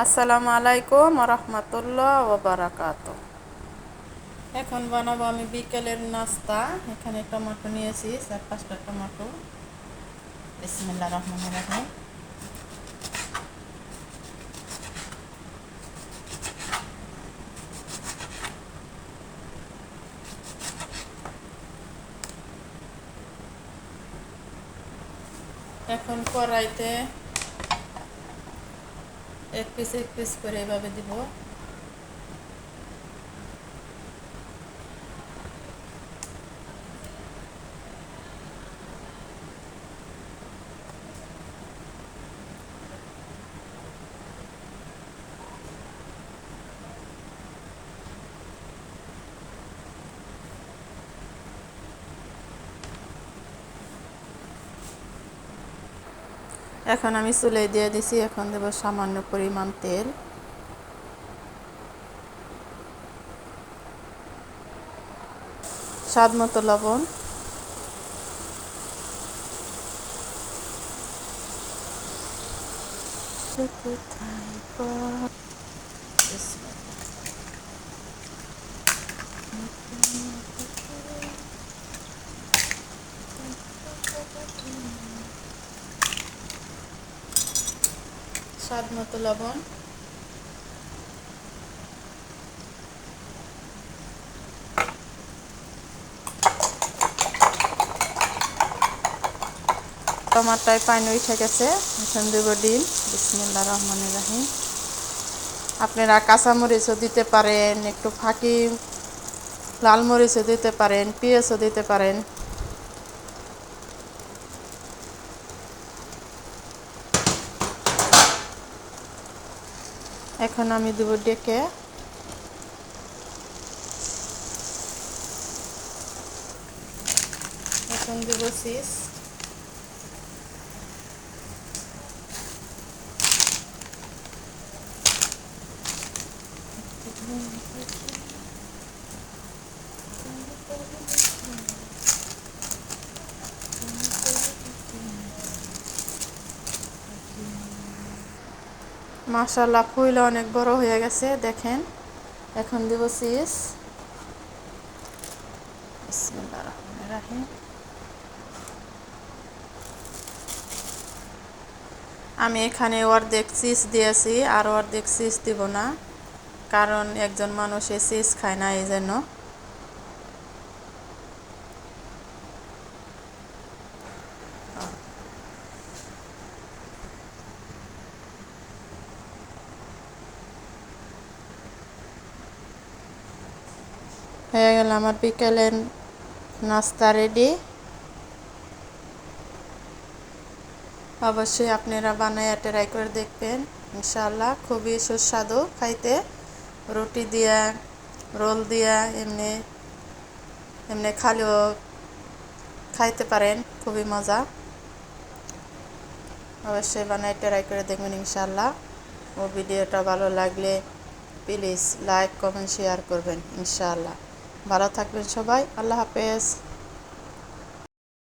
আসসালামু আলাইকুম রহমতুল্লাহ ও বারাকাতু। এখন বানাবো আমি বিকেলের নাস্তা। এখানে টমেটো নিয়েছি, 4-5টা টমেটো। বিসমিল্লাহির রহমানির রহিম। এখন কড়াইতে এক পিস করে এভাবে দিব। এখন আমি চুলায় দিয়ে দিছি। এখন দেব সামান্য পরিমাণ তেল, স্বাদ মতো লবণ, স্বাদ মতো লবণ, টমাটোয় পানি উঠে গেছে। এখন দেব ডিম। বিসমিল্লাহির রহমানির রহিম। আপনারা কাঁচামরিচও দিতে পারেন, একটু ফাঁকি লাল মরিচও দিতে পারেন, পেঁয়াজও দিতে পারেন। এখন আমি দেব ডেকে। এখন দেব চিজ। মাশাআল্লাহ, ফুলটা অনেক বড় হয়ে গেছে, দেখেন। এখন দেব চিজ। বিসমিল্লাহির রহমানির রহিম। আমি এখানে অর্ধেক চিজ দিয়েছি, আর অর্ধেক চিজ দিব না, কারণ একজন মানুষে চিজ খায় না, এই জন্য। হয়ে গেল আমার বিকেলের নাস্তা রেডি। অবশ্যই আপনারা বানায় ট্রাই করে দেখবেন, ইনশাআল্লাহ খুবই সুস্বাদু খাইতে। রুটি দিয়া, রোল দিয়া, এমনি এমনি খালিও খাইতে পারেন, খুবই মজা। অবশ্যই বানায় ট্রাই করে দেখবেন ইনশাআল্লাহ। ও ভিডিওটা ভালো লাগলে প্লিজ লাইক, কমেন্ট, শেয়ার করবেন ইনশাআল্লাহ। ভালো থাকবেন সবাই। আল্লাহ হাফেজ।